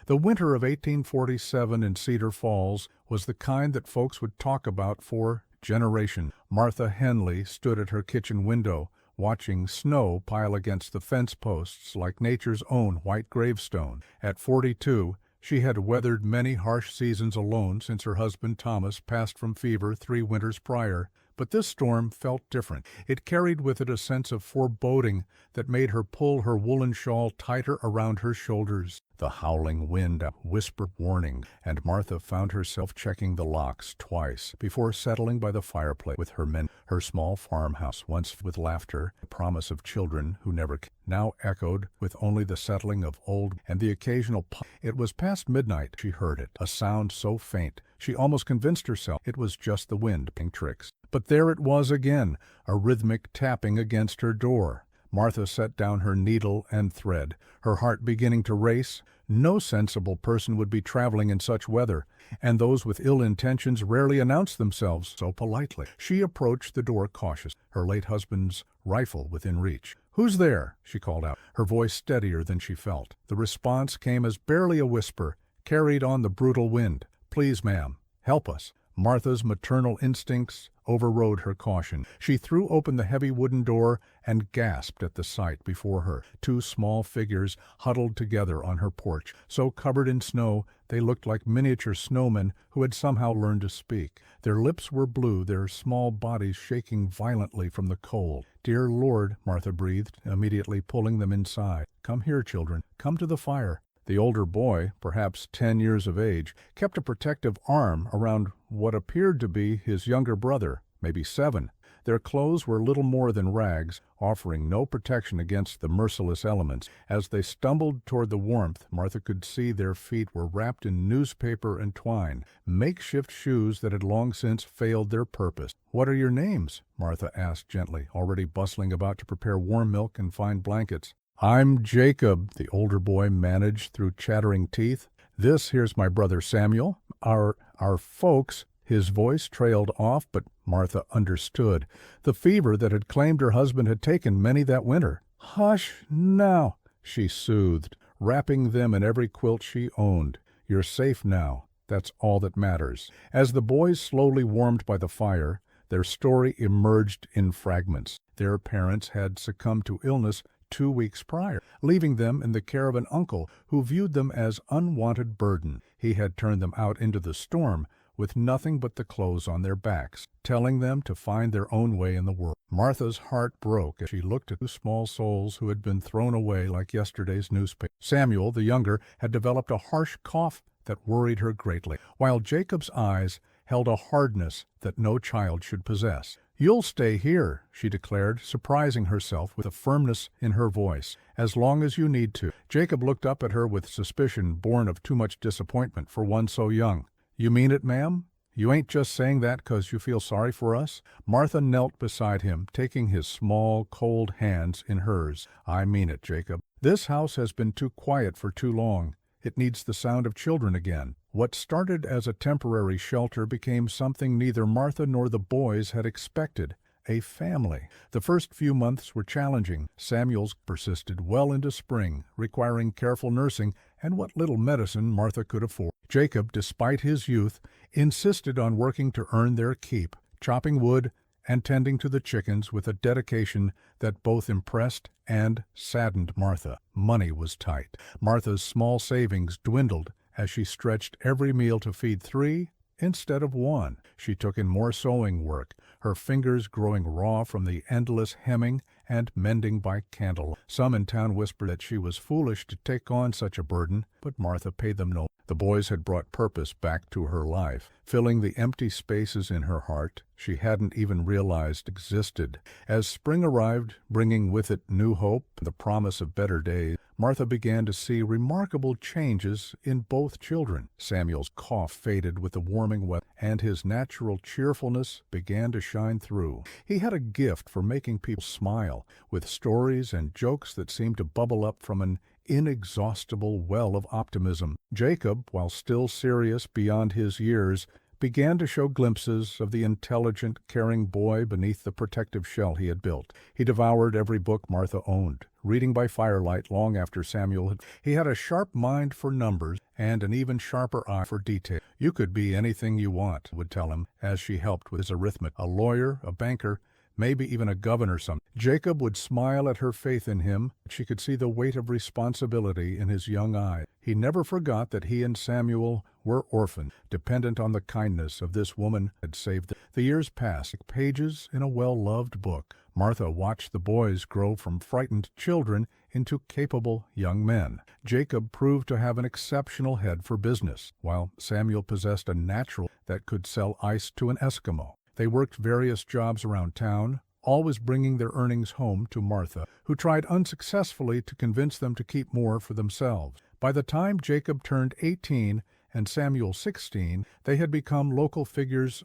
The winter of 1847 in Cedar Falls was the kind that folks would talk about for generations. Martha Henley stood at her kitchen window, watching snow pile against the fence posts like nature's own white gravestone. At 42, she had weathered many harsh seasons alone since her husband Thomas passed from fever 3 winters prior. But this storm felt different. It carried with it a sense of foreboding that made her pull her woolen shawl tighter around her shoulders. The howling wind whispered warning, and Martha found herself checking the locks twice before settling by the fireplace with her men. Her small farmhouse, once with laughter, the promise of children who never came, now echoed with only the settling of old and the occasional It was past midnight. She heard it, a sound so faint she almost convinced herself it was just the wind playing tricks. But there it was again, a rhythmic tapping against her door. Martha set down her needle and thread, her heart beginning to race. No sensible person would be traveling in such weather, and those with ill intentions rarely announced themselves so politely. She approached the door cautiously, her late husband's rifle within reach. "Who's there?" she called out, her voice steadier than she felt. The response came as barely a whisper, carried on the brutal wind. "Please, ma'am, help us." Martha's maternal instincts overrode her caution. She threw open the heavy wooden door and gasped at the sight before her. 2 small figures huddled together on her porch, so covered in snow they looked like miniature snowmen who had somehow learned to speak. Their lips were blue, their small bodies shaking violently from the cold. "Dear Lord," Martha breathed, immediately pulling them inside. "Come here, children. Come to the fire." The older boy, perhaps 10 years of age, kept a protective arm around what appeared to be his younger brother, maybe 7. Their clothes were little more than rags, offering no protection against the merciless elements. As they stumbled toward the warmth, Martha could see their feet were wrapped in newspaper and twine, makeshift shoes that had long since failed their purpose. "What are your names?" Martha asked gently, already bustling about to prepare warm milk and find blankets. "I'm Jacob," the older boy managed through chattering teeth. "Here's my brother Samuel. Our folks." His voice trailed off, but Martha understood. The fever that had claimed her husband had taken many that winter. "Hush now," she soothed, wrapping them in every quilt she owned. "You're safe now. That's all that matters." As the boys slowly warmed by the fire, their story emerged in fragments. Their parents had succumbed to illness 2 weeks prior, leaving them in the Caravan uncle, who viewed them as unwanted burden. He had turned them out into the storm with nothing but the clothes on their backs, telling them to find their own way in the world. Martha's heart broke as she looked at 2 small souls who had been thrown away like yesterday's newspaper. Samuel, the younger, had developed a harsh cough that worried her greatly, while Jacob's eyes held a hardness that no child should possess. "You'll stay here," she declared, surprising herself with a firmness in her voice, "as long as you need to." Jacob looked up at her with suspicion born of too much disappointment for one so young. "You mean it, ma'am? You ain't just saying that 'cause you feel sorry for us?" Martha knelt beside him, taking his small, cold hands in hers. "I mean it, Jacob. This house has been too quiet for too long. It needs the sound of children again." What started as a temporary shelter became something neither Martha nor the boys had expected, a family. The first few months were challenging. Samuel's persisted well into spring, requiring careful nursing and what little medicine Martha could afford. Jacob, despite his youth, insisted on working to earn their keep, chopping wood and tending to the chickens with a dedication that both impressed and saddened Martha. Money was tight. Martha's small savings dwindled as she stretched every meal to feed 3 instead of 1. She took in more sewing work, her fingers growing raw from the endless hemming and mending by candle. Some in town whispered that she was foolish to take on such a burden, but Martha paid them no. The boys had brought purpose back to her life, filling the empty spaces in her heart she hadn't even realized existed. As spring arrived, bringing with it new hope and the promise of better days, Martha began to see remarkable changes in both children. Samuel's cough faded with the warming weather, and his natural cheerfulness began to shine through. He had a gift for making people smile, with stories and jokes that seemed to bubble up from an inexhaustible well of optimism. Jacob, while still serious beyond his years, began to show glimpses of the intelligent, caring boy beneath the protective shell he had built. He devoured every book Martha owned, reading by firelight long after Samuel had. He had a sharp mind for numbers and an even sharper eye for detail. "You could be anything you want," would tell him as she helped with his arithmetic. "A lawyer, a banker, maybe even a governor some." Jacob would smile at her faith in him. She could see the weight of responsibility in his young eyes. He never forgot that he and Samuel were orphans, dependent on the kindness of this woman who had saved them. The years passed, like pages in a well-loved book. Martha watched the boys grow from frightened children into capable young men. Jacob proved to have an exceptional head for business, while Samuel possessed a natural that could sell ice to an Eskimo. They worked various jobs around town, always bringing their earnings home to Martha, who tried unsuccessfully to convince them to keep more for themselves. By the time Jacob turned 18 and Samuel 16, they had become local figures.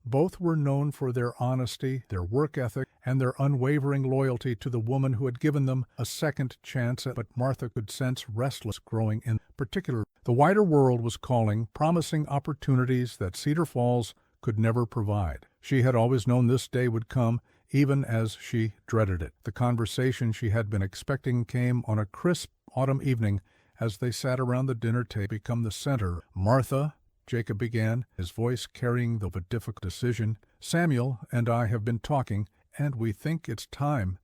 Both were known for their honesty, their work ethic, and their unwavering loyalty to the woman who had given them a second chance. But Martha could sense restlessness growing in particular. The wider world was calling, promising opportunities that Cedar Falls could never provide. She had always known this day would come, even as she dreaded it. The conversation she had been expecting came on a crisp autumn evening as they sat around the dinner table, become the center. "Martha," Jacob began, his voice carrying the difficult decision, "Samuel and I have been talking, and we think it's time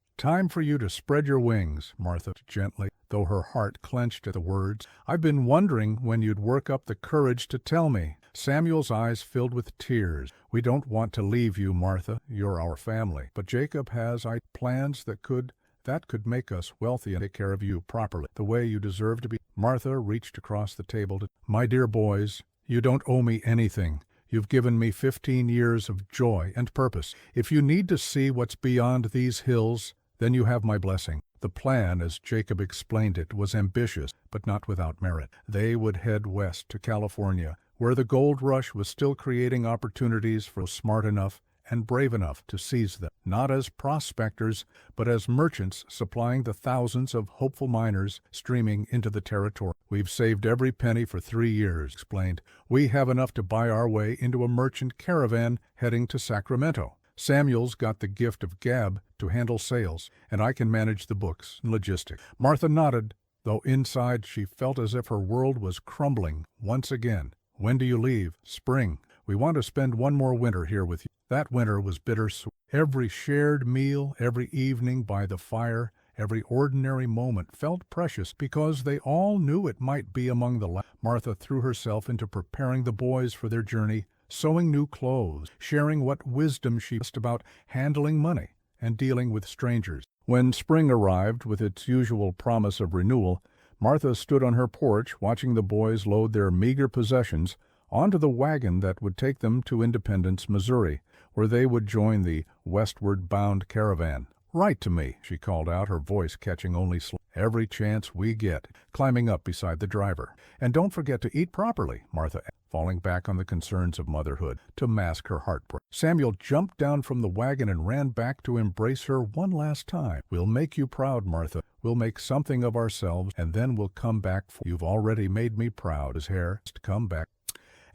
for you to spread your wings," Martha gently, though her heart clenched at the words. "I've been wondering when you'd work up the courage to tell me." Samuel's eyes filled with tears. "We don't want to leave you, Martha. You're our family. But Jacob has plans that could make us wealthy and take care of you properly, the way you deserve to be." Martha reached across the table to, "My dear boys, you don't owe me anything. You've given me 15 years of joy and purpose. If you need to see what's beyond these hills, then you have my blessing." The plan, as Jacob explained it, was ambitious, but not without merit. They would head west to California, where the gold rush was still creating opportunities for those smart enough and brave enough to seize them, not as prospectors, but as merchants supplying the thousands of hopeful miners streaming into the territory. "We've saved every penny for 3 years, explained. "We have enough to buy our way into a merchant caravan heading to Sacramento. Samuel's got the gift of gab to handle sales, and I can manage the books and logistics." Martha nodded, though inside she felt as if her world was crumbling once again. "When do you leave?" "Spring. We want to spend one more winter here with you." That winter was bittersweet. Every shared meal, every evening by the fire, every ordinary moment felt precious because they all knew it might be among the last. Martha threw herself into preparing the boys for their journey, sewing new clothes, sharing what wisdom she possessed about handling money and dealing with strangers. When spring arrived with its usual promise of renewal, Martha stood on her porch watching the boys load their meager possessions onto the wagon that would take them to Independence, Missouri, where they would join the westward-bound caravan. "Write to me," she called out, her voice catching only slightly. "Every chance we get," climbing up beside the driver. "And don't forget to eat properly," Martha added, falling back on the concerns of motherhood to mask her heartbreak. Samuel jumped down from the wagon and ran back to embrace her one last time. "We'll make you proud, Martha. We'll make something of ourselves, and then we'll come back for you. You've already made me proud." His hair to come back.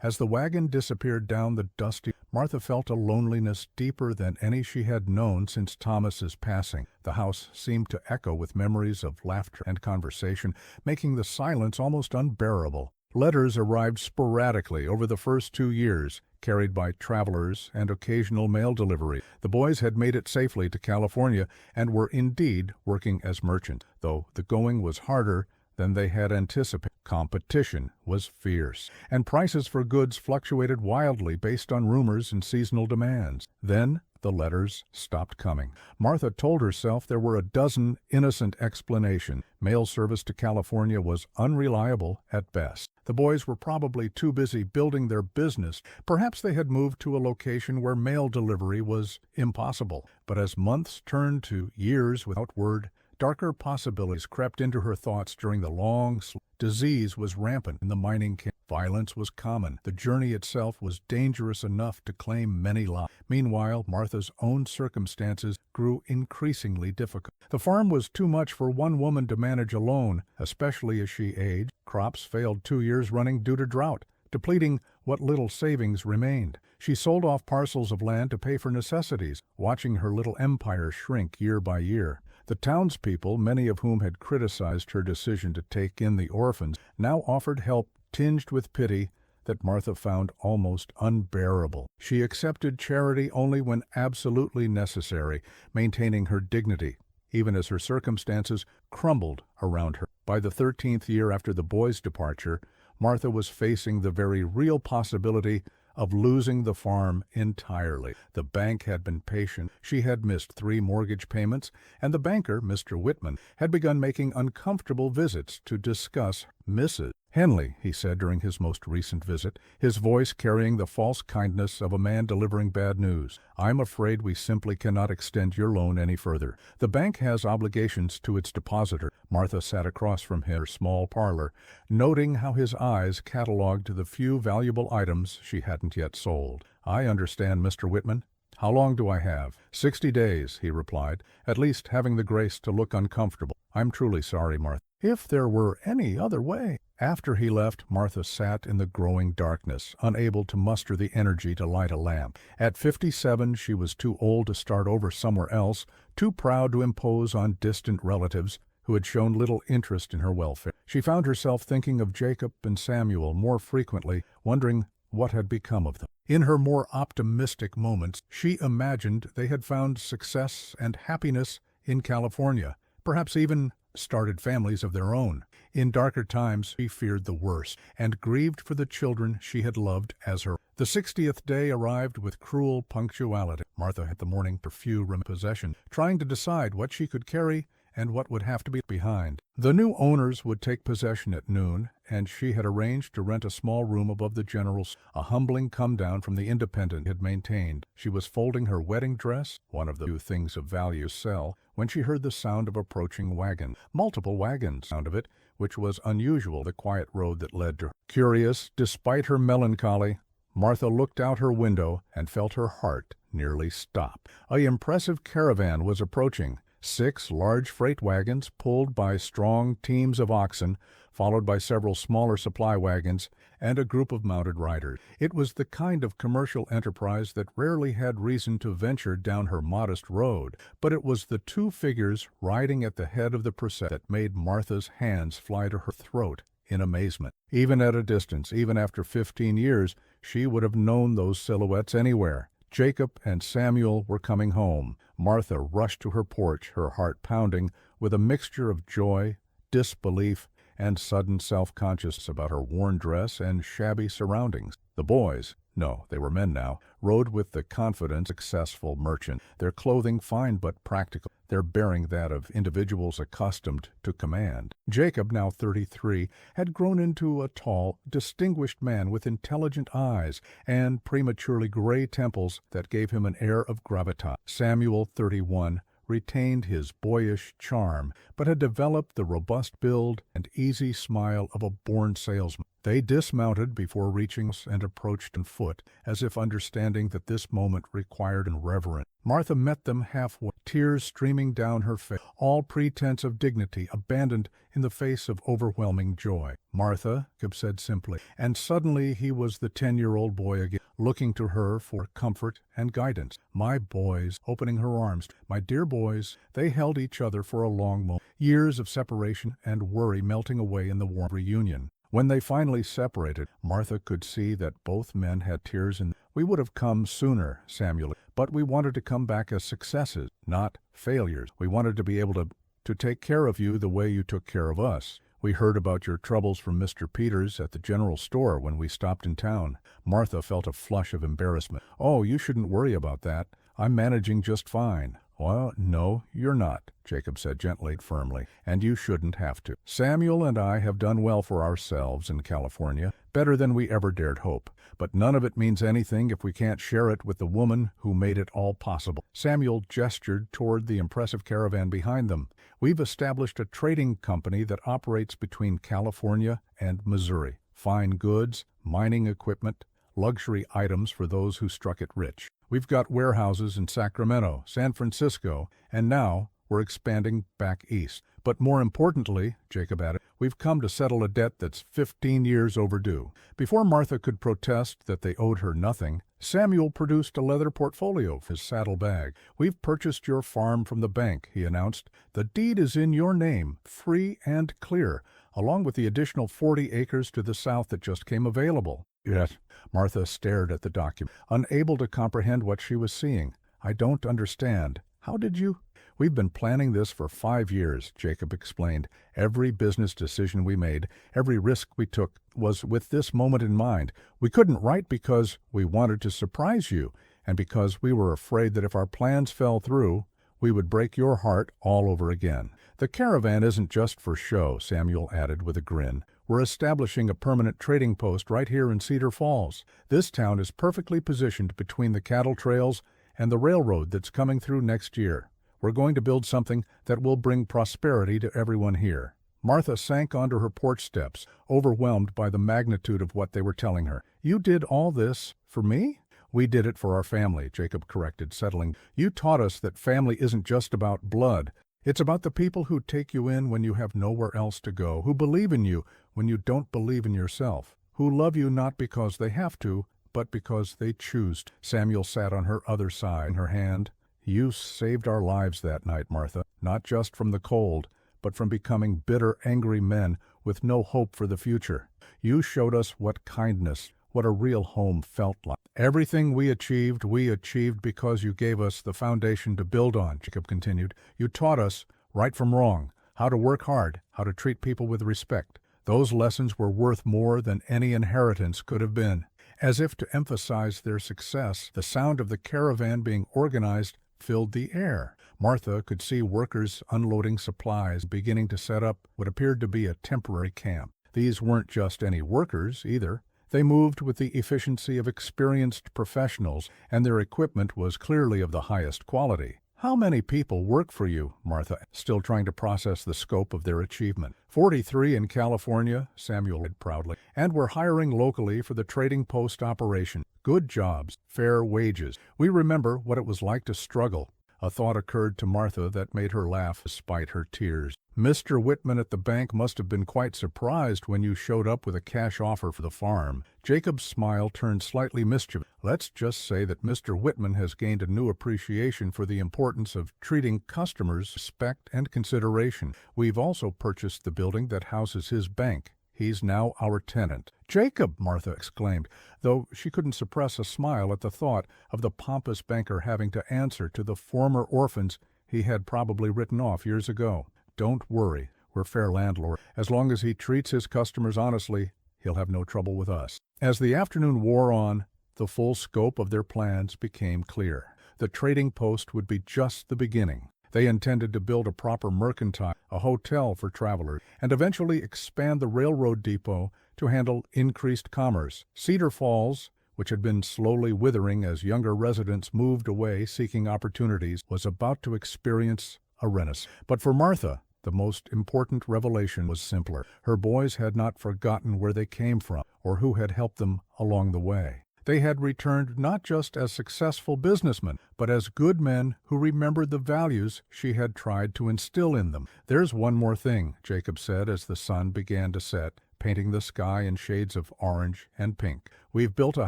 As the wagon disappeared down the dusty, Martha felt a loneliness deeper than any she had known since Thomas's passing. The house seemed to echo with memories of laughter and conversation, making the silence almost unbearable. Letters arrived sporadically over the first 2 years, carried by travelers and occasional mail delivery. The boys had made it safely to California and were indeed working as merchants, though the going was harder than they had anticipated. Competition was fierce, and prices for goods fluctuated wildly based on rumors and seasonal demands. Then the letters stopped coming. Martha told herself there were a dozen innocent explanations. Mail service to California was unreliable at best. The boys were probably too busy building their business. Perhaps they had moved to a location where mail delivery was impossible. But as months turned to years without word, darker possibilities crept into her thoughts during the long sleep. Disease was rampant in the mining camp. Violence was common. The journey itself was dangerous enough to claim many lives. Meanwhile, Martha's own circumstances grew increasingly difficult. The farm was too much for one woman to manage alone, especially as she aged. Crops failed 2 years running due to drought, depleting what little savings remained. She sold off parcels of land to pay for necessities, watching her little empire shrink year by year. The townspeople, many of whom had criticized her decision to take in the orphans, now offered help tinged with pity that Martha found almost unbearable. She accepted charity only when absolutely necessary, maintaining her dignity, even as her circumstances crumbled around her. By the 13th year after the boys' departure, Martha was facing the very real possibility of losing the farm entirely. The bank had been patient. She had missed 3 mortgage payments, and the banker, Mr. Whitman, had begun making uncomfortable visits to discuss Mrs. Henley, he said during his most recent visit, his voice carrying the false kindness of a man delivering bad news. "I'm afraid we simply cannot extend your loan any further. The bank has obligations to its depositor." Martha sat across from him in her small parlor, noting how his eyes catalogued the few valuable items she hadn't yet sold. "I understand, Mr. Whitman. How long do I have?" 60 days, he replied, at least having the grace to look uncomfortable. "I'm truly sorry, Martha. If there were any other way." After he left, Martha sat in the growing darkness, unable to muster the energy to light a lamp. At 57, she was too old to start over somewhere else, too proud to impose on distant relatives who had shown little interest in her welfare. She found herself thinking of Jacob and Samuel more frequently, wondering what had become of them. In her more optimistic moments, she imagined they had found success and happiness in California, perhaps even started families of their own. In darker times, she feared the worst, and grieved for the children she had loved as her. The 60th day arrived with cruel punctuality. Martha had the morning few possession, trying to decide what she could carry and what would have to be behind. The new owners would take possession at noon, and she had arranged to rent a small room above the general, a humbling come-down from the independent had maintained. She was folding her wedding dress, one of the few things of value sell, when she heard the sound of approaching wagon. Multiple wagons, sound of it, which was unusual, the quiet road that led to her. Curious, despite her melancholy, Martha looked out her window and felt her heart nearly stop. An impressive caravan was approaching. 6 large freight wagons pulled by strong teams of oxen, followed by several smaller supply wagons and a group of mounted riders. It was the kind of commercial enterprise that rarely had reason to venture down her modest road, but it was the 2 figures riding at the head of the procession that made Martha's hands fly to her throat in amazement. Even at a distance, even after 15 years, she would have known those silhouettes anywhere. Jacob and Samuel were coming home. Martha rushed to her porch, her heart pounding with a mixture of joy, disbelief, and sudden self-consciousness about her worn dress and shabby surroundings. The boys, no, they were men now, rode with the confident, successful merchant, their clothing fine but practical, their bearing that of individuals accustomed to command. Jacob, now 33, had grown into a tall, distinguished man with intelligent eyes and prematurely gray temples that gave him an air of gravitas. Samuel, 31, retained his boyish charm, but had developed the robust build and easy smile of a born salesman. They dismounted before reaching us and approached on foot, as if understanding that this moment required reverence. Martha met them halfway, tears streaming down her face, all pretense of dignity abandoned in the face of overwhelming joy. "Martha," Jacob said simply, and suddenly he was the 10-year-old boy again, looking to her for comfort and guidance. "My boys," opening her arms, "my dear boys." They held each other for a long moment, years of separation and worry melting away in the warm reunion. When they finally separated, Martha could see that both men had tears in. "We would have come sooner, Samuel, but we wanted to come back as successes, not failures. We wanted to be able to take care of you the way you took care of us. We heard about your troubles from Mr. Peters at the general store when we stopped in town." Martha felt a flush of embarrassment. "Oh, you shouldn't worry about that. I'm managing just fine." "Well, no, you're not," Jacob said gently, firmly, "and you shouldn't have to. Samuel and I have done well for ourselves in California, better than we ever dared hope. But none of it means anything if we can't share it with the woman who made it all possible." Samuel gestured toward the impressive caravan behind them. "We've established a trading company that operates between California and Missouri. Fine goods, mining equipment, luxury items for those who struck it rich. We've got warehouses in Sacramento, San Francisco, and now we're expanding back east. But more importantly," Jacob added, "we've come to settle a debt that's 15 years overdue." Before Martha could protest that they owed her nothing, Samuel produced a leather portfolio for his saddlebag. "We've purchased your farm from the bank," he announced. "The deed is in your name, free and clear, along with the additional 40 acres to the south that just came available." Yes. Martha stared at the document, unable to comprehend what she was seeing. "I don't understand. How did you—" "We've been planning this for 5 years," Jacob explained. "Every business decision we made, every risk we took, was with this moment in mind. We couldn't write because we wanted to surprise you, and because we were afraid that if our plans fell through, we would break your heart all over again." "The Caravan isn't just for show," Samuel added with a grin. "We're establishing a permanent trading post right here in Cedar Falls. This town is perfectly positioned between the cattle trails and the railroad that's coming through next year. We're going to build something that will bring prosperity to everyone here." Martha sank onto her porch steps, overwhelmed by the magnitude of what they were telling her. "You did all this for me?" "We did it for our family," Jacob corrected, settling. "You taught us that family isn't just about blood. It's about the people who take you in when you have nowhere else to go, who believe in you when you don't believe in yourself, who love you not because they have to, but because they choose to." Samuel sat on her other side, her hand. "You saved our lives that night, Martha, not just from the cold, but from becoming bitter, angry men with no hope for the future. You showed us what kindness, what a real home felt like. Everything we achieved because you gave us the foundation to build on," Jacob continued. "You taught us right from wrong, how to work hard, how to treat people with respect. Those lessons were worth more than any inheritance could have been." As if to emphasize their success, the sound of the caravan being organized filled the air. Martha could see workers unloading supplies, beginning to set up what appeared to be a temporary camp. These weren't just any workers, either. They moved with the efficiency of experienced professionals, and their equipment was clearly of the highest quality. "How many people work for you?" Martha, still trying to process the scope of their achievement. 43 in California," Samuel said proudly. "And we're hiring locally for the trading post operation. Good jobs, fair wages. We remember what it was like to struggle." A thought occurred to Martha that made her laugh despite her tears. "Mr. Whitman at the bank must have been quite surprised when you showed up with a cash offer for the farm." Jacob's smile turned slightly mischievous. "Let's just say that Mr. Whitman has gained a new appreciation for the importance of treating customers with respect and consideration. We've also purchased the building that houses his bank. He's now our tenant." "Jacob!" Martha exclaimed, though she couldn't suppress a smile at the thought of the pompous banker having to answer to the former orphans he had probably written off years ago. "Don't worry, we're fair landlords. As long as he treats his customers honestly, he'll have no trouble with us." As the afternoon wore on, the full scope of their plans became clear. The trading post would be just the beginning. They intended to build a proper mercantile, a hotel for travelers, and eventually expand the railroad depot to handle increased commerce. Cedar Falls, which had been slowly withering as younger residents moved away seeking opportunities, was about to experience a renaissance. But for Martha, the most important revelation was simpler. Her boys had not forgotten where they came from or who had helped them along the way. They had returned not just as successful businessmen, but as good men who remembered the values she had tried to instill in them. "There's one more thing," Jacob said as the sun began to set, painting the sky in shades of orange and pink. "We've built a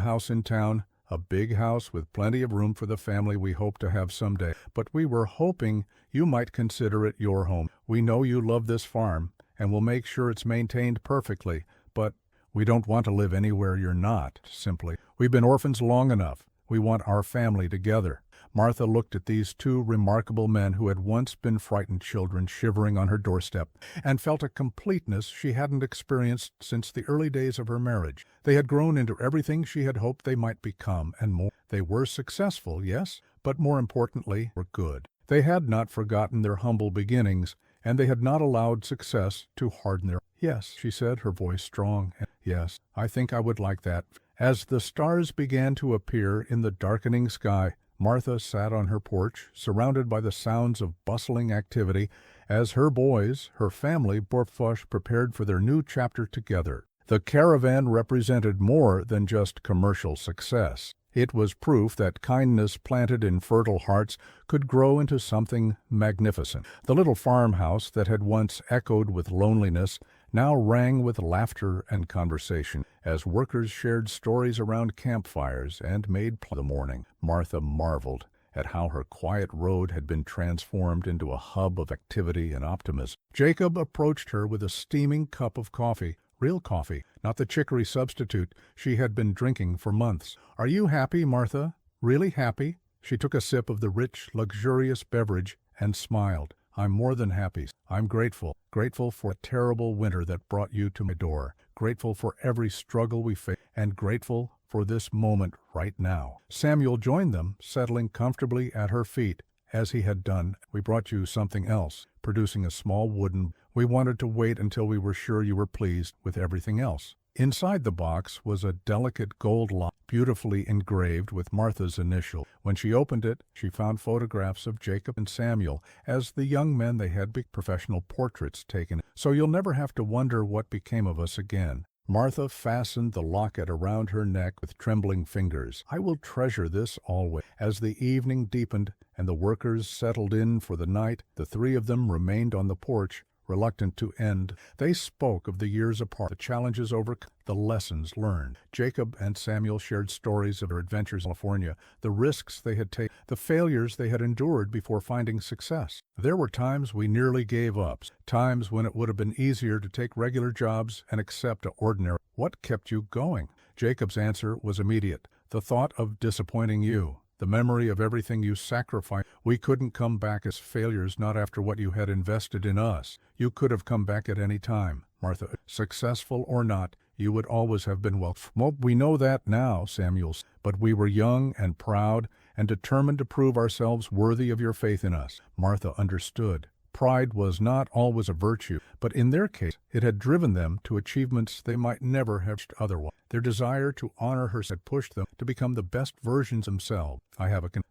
house in town, a big house with plenty of room for the family we hope to have someday, but we were hoping you might consider it your home. We know you love this farm, and we'll make sure it's maintained perfectly, but we don't want to live anywhere you're not, simply. We've been orphans long enough. We want our family together." Martha looked at these two remarkable men who had once been frightened children shivering on her doorstep, and felt a completeness she hadn't experienced since the early days of her marriage. They had grown into everything she had hoped they might become, and more. They were successful, yes, but more importantly, were good. They had not forgotten their humble beginnings, and they had not allowed success to harden their... "Yes," she said, her voice strong. "Yes, I think I would like that." As the stars began to appear in the darkening sky, Martha sat on her porch, surrounded by the sounds of bustling activity, as her boys, her family, prepared for their new chapter together. The Caravan represented more than just commercial success. It was proof that kindness planted in fertile hearts could grow into something magnificent. The little farmhouse that had once echoed with loneliness now rang with laughter and conversation as workers shared stories around campfires and made plans of the morning. Martha marveled at how her quiet road had been transformed into a hub of activity and optimism. Jacob approached her with a steaming cup of coffee, real coffee, not the chicory substitute she had been drinking for months. "Are you happy, Martha? Really happy?" She took a sip of the rich, luxurious beverage and smiled. "I'm more than happy. I'm grateful. Grateful for a terrible winter that brought you to my door. Grateful for every struggle we faced, and grateful for this moment right now." Samuel joined them, settling comfortably at her feet, as he had done. "We brought you something else," producing a small wooden. "We wanted to wait until we were sure you were pleased with everything else." Inside the box was a delicate gold lock, beautifully engraved with Martha's initial. When she opened it, she found photographs of Jacob and Samuel. As the young men, they had big professional portraits taken, so you'll never have to wonder what became of us again. Martha fastened the locket around her neck with trembling fingers. "I will treasure this always." As the evening deepened and the workers settled in for the night, the three of them remained on the porch, reluctant to end. They spoke of the years apart, the challenges overcome, the lessons learned. Jacob and Samuel shared stories of their adventures in California, the risks they had taken, the failures they had endured before finding success. "There were times we nearly gave up, times when it would have been easier to take regular jobs and accept ordinary." "What kept you going?" Jacob's answer was immediate. "The thought of disappointing you. The memory of everything you sacrificed. We couldn't come back as failures, not after what you had invested in us. You could have come back at any time, Martha. Successful or not, you would always have been welcome." "Well, we know that now," Samuel said, "but we were young and proud and determined to prove ourselves worthy of your faith in us." Martha understood. Pride was not always a virtue, but in their case it had driven them to achievements they might never have reached otherwise. Their desire to honor her had pushed them to become the best versions themselves.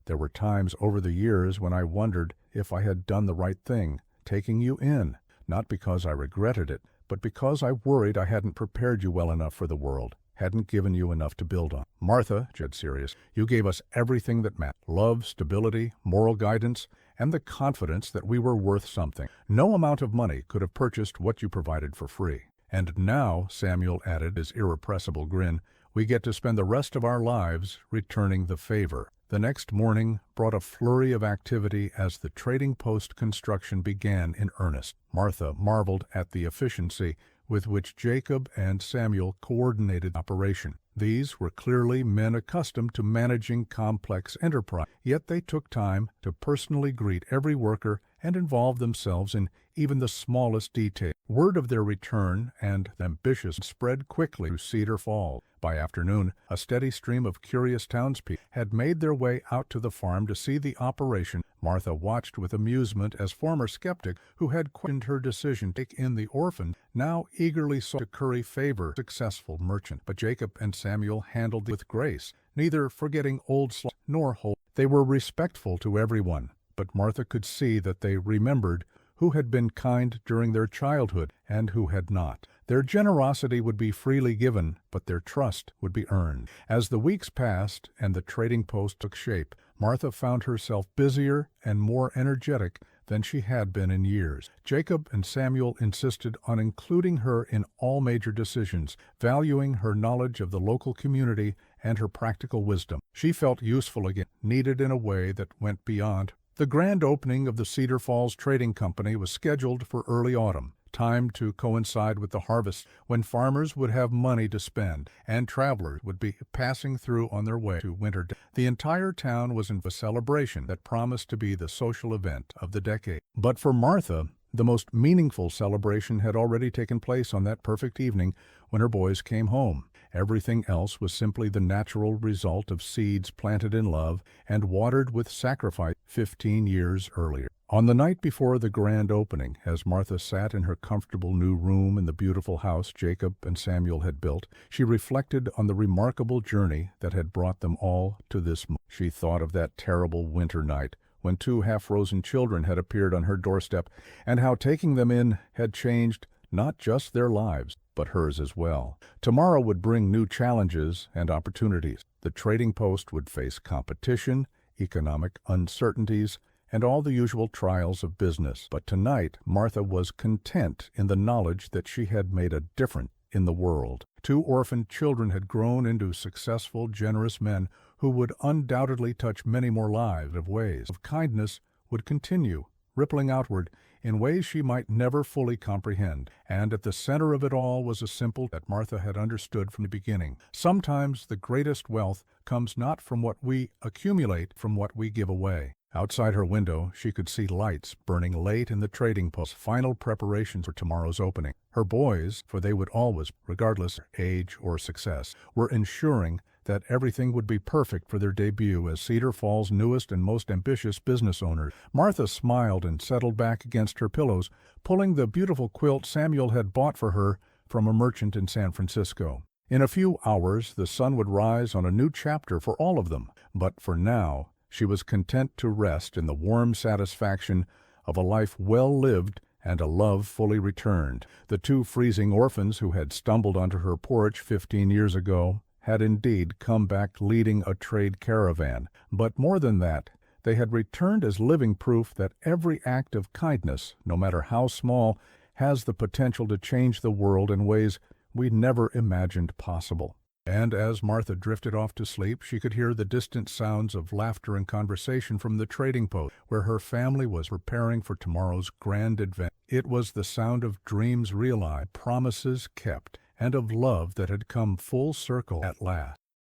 There were times over the years when I wondered if I had done the right thing, taking you in, not because I regretted it, but because I worried I hadn't prepared you well enough for the world, hadn't given you enough to build on." "Martha," said serious, "you gave us everything that mattered. Love, stability, moral guidance, and the confidence that we were worth something. No amount of money could have purchased what you provided for free. And now," Samuel added, his irrepressible grin, "we get to spend the rest of our lives returning the favor." The next morning brought a flurry of activity as the trading post construction began in earnest. Martha marveled at the efficiency with which Jacob and Samuel coordinated the operation. These were clearly men accustomed to managing complex enterprise, yet they took time to personally greet every worker and involve themselves in even the smallest detail. Word of their return and ambitious spread quickly through Cedar Falls. By afternoon, a steady stream of curious townspeople had made their way out to the farm to see the operation. Martha watched with amusement as former skeptic who had questioned her decision to take in the orphan now eagerly sought to curry favor successful merchant. But Jacob and Samuel handled it with grace, neither forgetting old slights nor hope. They were respectful to everyone, but Martha could see that they remembered who had been kind during their childhood and who had not. Their generosity would be freely given, but their trust would be earned. As the weeks passed and the trading post took shape, Martha found herself busier and more energetic than she had been in years. Jacob and Samuel insisted on including her in all major decisions, valuing her knowledge of the local community and her practical wisdom. She felt useful again, needed in a way that went beyond. The grand opening of the Cedar Falls Trading Company was scheduled for early autumn, timed to coincide with the harvest, when farmers would have money to spend and travelers would be passing through on their way to winter. The entire town was in a celebration that promised to be the social event of the decade. But for Martha, the most meaningful celebration had already taken place on that perfect evening when her boys came home. Everything else was simply the natural result of seeds planted in love and watered with sacrifice 15 years earlier. On the night before the grand opening, as Martha sat in her comfortable new room in the beautiful house Jacob and Samuel had built, she reflected on the remarkable journey that had brought them all to this moment. She thought of that terrible winter night when 2 half-frozen children had appeared on her doorstep, and how taking them in had changed not just their lives, but hers as well. Tomorrow would bring new challenges and opportunities. The trading post would face competition, economic uncertainties, and all the usual trials of business. But tonight Martha was content in the knowledge that she had made a difference in the world. 2 orphaned children had grown into successful, generous men who would undoubtedly touch many more lives. Of ways of kindness would continue, rippling outward in ways she might never fully comprehend. And at the center of it all was a simple that Martha had understood from the beginning. Sometimes the greatest wealth comes not from what we accumulate, from what we give away. Outside her window, she could see lights burning late in the trading post, final preparations for tomorrow's opening. Her boys, for they would always, regardless of age or success, were ensuring that everything would be perfect for their debut as Cedar Falls' newest and most ambitious business owners. Martha smiled and settled back against her pillows, pulling the beautiful quilt Samuel had bought for her from a merchant in San Francisco. In a few hours, the sun would rise on a new chapter for all of them, but for now, she was content to rest in the warm satisfaction of a life well lived and a love fully returned. The 2 freezing orphans who had stumbled onto her porch 15 years ago had indeed come back leading a trade caravan. But more than that, they had returned as living proof that every act of kindness, no matter how small, has the potential to change the world in ways we never imagined possible. And as Martha drifted off to sleep, she could hear the distant sounds of laughter and conversation from the trading post, where her family was preparing for tomorrow's grand event. It was the sound of dreams realized, promises kept, and of love that had come full circle at last.